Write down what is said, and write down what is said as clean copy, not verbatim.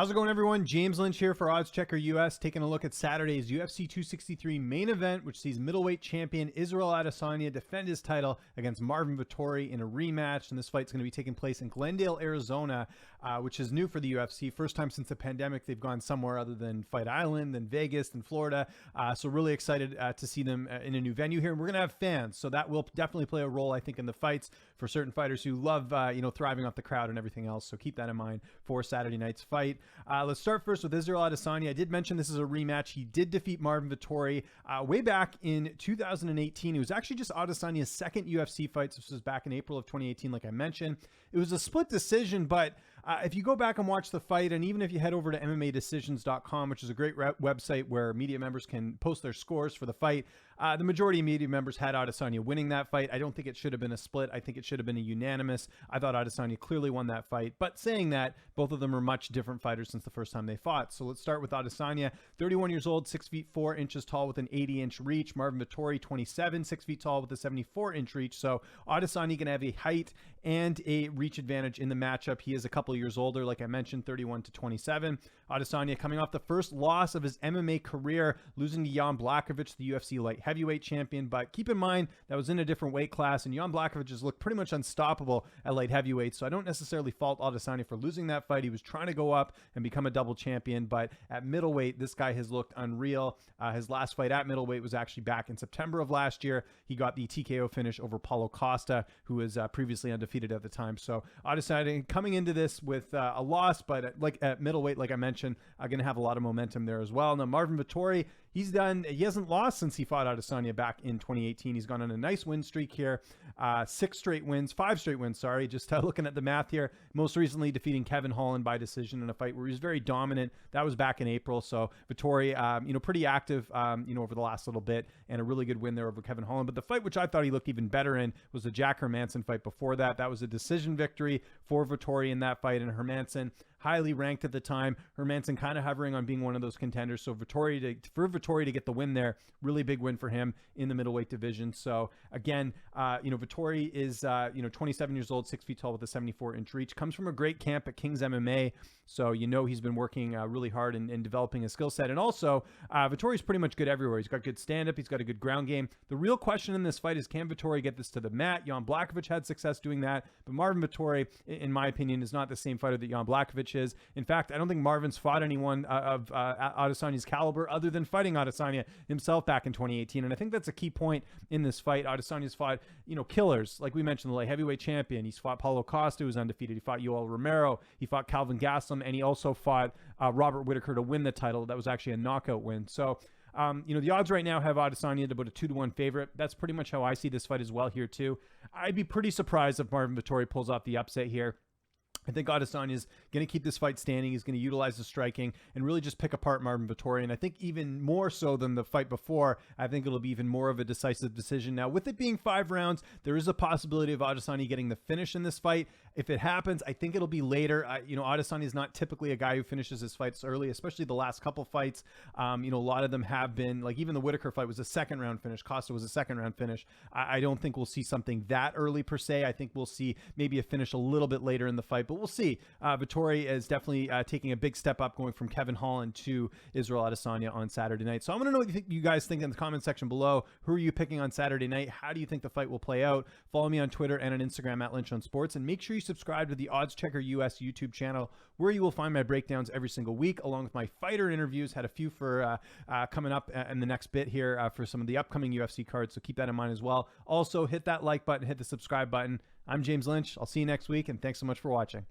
How's it going, everyone? James Lynch here for Odds Checker US, taking a look at Saturday's UFC 263 main event, which sees middleweight champion Israel Adesanya defend his title against Marvin Vettori in a rematch. And this fight's going to be taking place in Glendale, Arizona, which is new for the UFC. First time since the pandemic they've gone somewhere other than Fight Island, then Vegas, then Florida. So really excited to see them in a new venue here. And we're going to have fans, so that will definitely play a role, I think, in the fights for certain fighters who love, thriving off the crowd and everything else. So keep that in mind for Saturday night's fight. Let's start first with Israel Adesanya. I did mention this is a rematch. He did defeat Marvin Vettori way back in 2018. It was actually just Adesanya's second UFC fight. So this was back in April of 2018, like I mentioned. It was a split decision, but if you go back and watch the fight, and even if you head over to MMAdecisions.com, which is a great website where media members can post their scores for the fight, the majority of media members had Adesanya winning that fight. I don't think it should have been a split. I think it should have been a unanimous. I thought Adesanya clearly won that fight. But saying that, both of them are much different fighters since the first time they fought. So let's start with Adesanya, 31 years old, 6 feet 4 inches tall with an 80-inch reach. Marvin Vettori, 27, 6 feet tall with a 74-inch reach. So Adesanya can have a height and a reach advantage in the matchup. He is a couple years older, like I mentioned, 31 to 27. Adesanya coming off the first loss of his MMA career, losing to Jan Blachowicz, the UFC light heavyweight champion. But keep in mind, that was in a different weight class, and Jan Blachowicz has looked pretty much unstoppable at light heavyweight. So I don't necessarily fault Adesanya for losing that fight. He was trying to go up and become a double champion, but at middleweight, this guy has looked unreal. His last fight at middleweight was actually back in September of last year. He got the TKO finish over Paulo Costa, who was previously undefeated at the time. So Adesanya coming into this with a loss, but at middleweight, like I mentioned, going to have a lot of momentum there as well. Now, Marvin Vettori, he hasn't lost since he fought Adesanya back in 2018. He's gone on a nice win streak here. 5 straight wins, sorry. Just looking at the math here. Most recently defeating Kevin Holland by decision in a fight where he was very dominant. That was back in April. So Vettori, pretty active, over the last little bit, and a really good win there over Kevin Holland. But the fight which I thought he looked even better in was the Jack Hermansson fight before that. That was a decision victory for Vettori in that fight, and Hermansson highly ranked at the time. Hermansson kind of hovering on being one of those contenders. So for Vettori to get the win there, really big win for him in the middleweight division. So again, Vettori is 27 years old, 6 feet tall with a 74-inch reach. Comes from a great camp at King's MMA. So he's been working really hard in developing his skill set. And also, Vettori's pretty much good everywhere. He's got good stand-up. He's got a good ground game. The real question in this fight is, can Vettori get this to the mat? Jan Blachowicz had success doing that, but Marvin Vettori, in my opinion, is not the same fighter that Jan Blachowicz is. In fact, I don't think Marvin's fought anyone of Adesanya's caliber other than fighting Adesanya himself back in 2018. And I think that's a key point in this fight. Adesanya's fought, killers, like we mentioned, the light heavyweight champion. He's fought Paulo Costa, who's undefeated. He fought Yoel Romero. He fought Calvin Gastelum, and he also fought Robert Whittaker to win the title. That was actually a knockout win. So, the odds right now have Adesanya at about a 2-1 favorite. That's pretty much how I see this fight as well here too. I'd be pretty surprised if Marvin Vettori pulls off the upset here. I think Adesanya is going to keep this fight standing. He's going to utilize the striking and really just pick apart Marvin Vettori. And I think even more so than the fight before, I think it'll be even more of a decisive decision. Now, with it being 5 rounds, there is a possibility of Adesanya getting the finish in this fight. If it happens, I think it'll be later. Adesanya is not typically a guy who finishes his fights early, especially the last couple fights. A lot of them have been, like even the Whittaker fight was a second-round finish. Costa was a second-round finish. I don't think we'll see something that early per se. I think we'll see maybe a finish a little bit later in the fight, but we'll see. Vettori is definitely taking a big step up, going from Kevin Holland to Israel Adesanya on Saturday night. So I want to know what you guys think in the comment section below. Who are you picking on Saturday night? How do you think the fight will play out? Follow me on Twitter and on Instagram at Lynch on Sports, and make sure you subscribe to the Odds Checker US YouTube channel, where you will find my breakdowns every single week, along with my fighter interviews. Had a few for coming up in the next bit here for some of the upcoming UFC cards, so keep that in mind as well. Also, hit that like button, hit the subscribe button. I'm James Lynch. I'll see you next week, and thanks so much for watching.